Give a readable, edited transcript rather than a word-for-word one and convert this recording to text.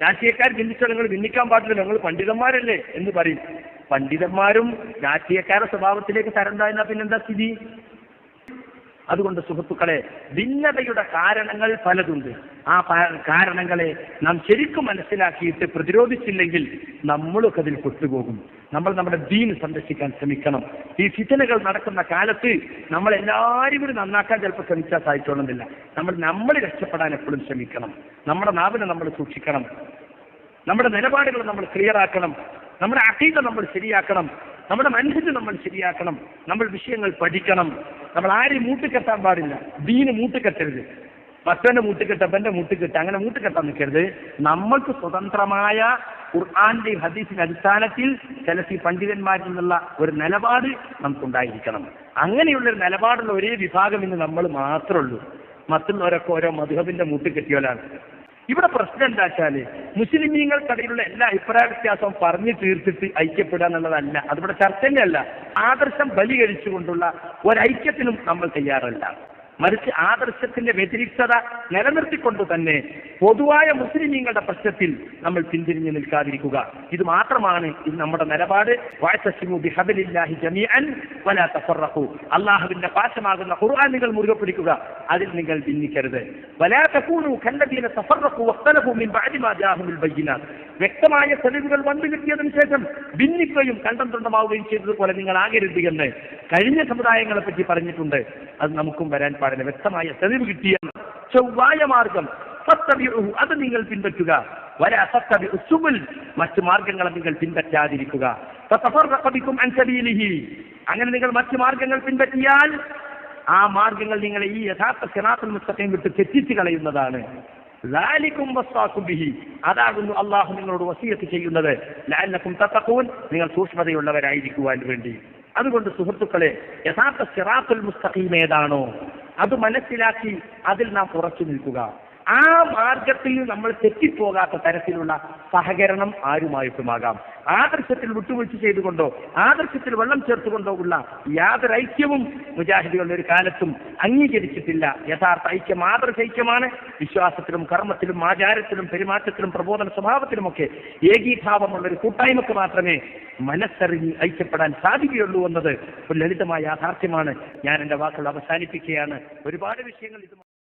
രാഷ്ട്രീയക്കാർ ഭിന്നിച്ചാൽ നിങ്ങൾ ഭിന്നിക്കാൻ പാടില്ല, നിങ്ങൾ പണ്ഡിതന്മാരല്ലേ എന്ന് പറയും. പണ്ഡിതന്മാരും രാഷ്ട്രീയക്കാരുടെ സ്വഭാവത്തിലേക്ക് തരണ്ടായിരുന്ന പിന്നെന്താ സ്ഥിതി? അതുകൊണ്ട് സുഹൃത്തുക്കളെ, ഭിന്നതയുടെ കാരണങ്ങൾ പലതുണ്ട്. ആ കാരണങ്ങളെ നാം ശരിക്കും മനസ്സിലാക്കിയിട്ട് പ്രതിരോധിച്ചില്ലെങ്കിൽ നമ്മളൊക്കെ അതിൽ പെട്ടുപോകും. നമ്മൾ നമ്മുടെ ദീൻ സംരക്ഷിക്കാൻ ശ്രമിക്കണം. ഈ ഫിത്നകൾ നടക്കുന്ന കാലത്ത് നമ്മൾ എല്ലാവരും കൂടി നന്നാക്കാൻ ചിലപ്പോൾ ശ്രമിച്ചാൽ സാധിച്ചോളുന്നില്ല. നമ്മൾ രക്ഷപ്പെടാൻ എപ്പോഴും ശ്രമിക്കണം. നമ്മുടെ നാവിനെ നമ്മൾ സൂക്ഷിക്കണം. നമ്മുടെ നിലപാടുകൾ നമ്മൾ ക്ലിയർ ആക്കണം. നമ്മുടെ അഖീദ നമ്മൾ ശരിയാക്കണം. നമ്മുടെ മനസ്സിന് നമ്മൾ ശരിയാക്കണം. നമ്മൾ വിഷയങ്ങൾ പഠിക്കണം. നമ്മൾ ആരെയും മൂട്ടുകെട്ടാൻ പാടില്ല. ദീന് മൂട്ടുകെട്ടരുത്. പത്തന്റെ മൂട്ടുകെട്ട്, അപ്പന്റെ മൂട്ടുകെട്ട്, അങ്ങനെ മൂട്ടുകെട്ടാൻ നിൽക്കരുത്. നമ്മൾക്ക് സ്വതന്ത്രമായ ഖുർആന്റെ ഹദീസിന്റെ അടിസ്ഥാനത്തിൽ സലഫി പണ്ഡിതന്മാരിൽ നിന്നുള്ള ഒരു നിലപാട് നമുക്കുണ്ടായിരിക്കണം. അങ്ങനെയുള്ളൊരു നിലപാടുള്ള ഒരേ വിഭാഗം ഇന്ന് നമ്മൾ മാത്രമേ ഉള്ളൂ. മറ്റുള്ളവരൊക്കെ ഓരോ മദ്ഹബിന്റെ മൂട്ടുകെട്ടിയോലാണ്. ഇവിടെ പ്രശ്നം എന്താ വെച്ചാല് മുസ്ലിമീങ്ങൾക്കിടയിലുള്ള എല്ലാ അഭിപ്രായ വ്യത്യാസവും പറഞ്ഞു തീർത്തിട്ട് ഐക്യപ്പെടുക എന്നുള്ളതല്ല. അതിവിടെ ചർച്ചയല്ല. ആദർശം ബലികഴിച്ചുകൊണ്ടുള്ള ഒരൈക്യത്തിനും നമ്മൾ തയ്യാറല്ല. മറിച്ച് ആദർശത്തിന്റെ വ്യതിരിക്തത നിലനിർത്തിക്കൊണ്ട് തന്നെ പൊതുവായ മുസ്ലിമീങ്ങളുടെ പ്രശ്നത്തിൽ നമ്മൾ പിന്തിരിഞ്ഞു നിൽക്കാതിരിക്കുക. ഇത് മാത്രമാണ് ഇത് നമ്മുടെ നിലപാട്. വഅതസിമു ബിഹബ്ലില്ലാഹി ജമീഅൻ വലാ തഫറഖു. അല്ലാഹുവിന്റെ പാശമാകുന്ന ഖുർആൻ നിങ്ങൾ മുറുകെ പിടിക്കുക, അതിൽ നിങ്ങൾ ഭിന്നിക്കരുത്. വലാ തകൂനു കല്ലദീന തഫറഖു വഖ്തലഫു മിൻ ബഅദി മാ ജാഅഹുൽ ബയ്യിനാത്ത്. വ്യക്തമായ തെളിവുകൾ വന്നു കിട്ടിയതിനു ശേഷം ഭിന്നിക്കുകയും കണ്ടം തുണ്ടമാവുകയും ചെയ്തതുപോലെ നിങ്ങൾ ആകരുത് എന്ന് കഴിഞ്ഞ സമുദായങ്ങളെ പറ്റി പറഞ്ഞിട്ടുണ്ട്. അത് നമുക്കും വരാൻ പാടില്ല. വ്യക്തമായ തെളിവ് കിട്ടിയ ചൊവ്വായ മാർഗം അത് നിങ്ങൾ പിൻപറ്റുക. വലാ തത്തബിഉ സുബുൽ, മറ്റു മാർഗങ്ങളെ നിങ്ങൾ പിൻപറ്റാതിരിക്കുക. ഫതഫറഖ ബികും അൻ സബീലിഹി, അങ്ങനെ നിങ്ങൾ മറ്റു മാർഗങ്ങൾ പിൻപറ്റിയാൽ ആ മാർഗങ്ങൾ നിങ്ങളെ ഈ യഥാർത്ഥ സിറാത്തുൽ മുസ്തഖീം വിട്ട് തെറ്റിച്ച് കളയുന്നതാണ്. ലാലിക്കും വസ്വാക്കും ബിഹി, അതാകുന്നു അള്ളാഹു നിങ്ങളോട് വസിയത്ത് ചെയ്യുന്നത്. ലഅല്ലക്കും തത്തഖൂൻ, നിങ്ങൾ സൂക്ഷ്മതയുള്ളവരായിരിക്കുവാൻ വേണ്ടി. അതുകൊണ്ട് സുഹൃത്തുക്കളെ, യഥാർത്ഥ സിറാത്തുൽ മുസ്തഖീം ഏതാണോ അത് മനസ്സിലാക്കി അതിൽ നാം ഉറച്ചു നിൽക്കുക. ആ മാർഗത്തിൽ നമ്മൾ തെറ്റിപ്പോകാത്ത തരത്തിലുള്ള സഹകരണം ആരുമായിട്ടുമാകാം. ആദർശത്തിൽ വിട്ടുവീഴ്ച ചെയ്തുകൊണ്ടോ ആദർശത്തിൽ വെള്ളം ചേർത്തുകൊണ്ടോ ഉള്ള യാതൊരു ഐക്യവും മുജാഹിദുകളുടെ ഒരു കാലത്തും അംഗീകരിച്ചിട്ടില്ല. യഥാർത്ഥ ഐക്യം ആദർശ ഐക്യമാണ്. വിശ്വാസത്തിലും കർമ്മത്തിലും ആചാരത്തിലും പെരുമാറ്റത്തിലും പ്രബോധന സ്വഭാവത്തിലുമൊക്കെ ഏകീഭാവമുള്ള ഒരു കൂട്ടായ്മക്ക് മാത്രമേ മനസ്സറിഞ്ഞ് ഐക്യപ്പെടാൻ സാധിക്കുകയുള്ളൂ എന്നത് ഒരു ലളിതമായ യാഥാർത്ഥ്യമാണ്. ഞാൻ എൻ്റെ വാക്കുകൾ അവസാനിപ്പിക്കുകയാണ്. ഒരുപാട് വിഷയങ്ങൾ ഇത്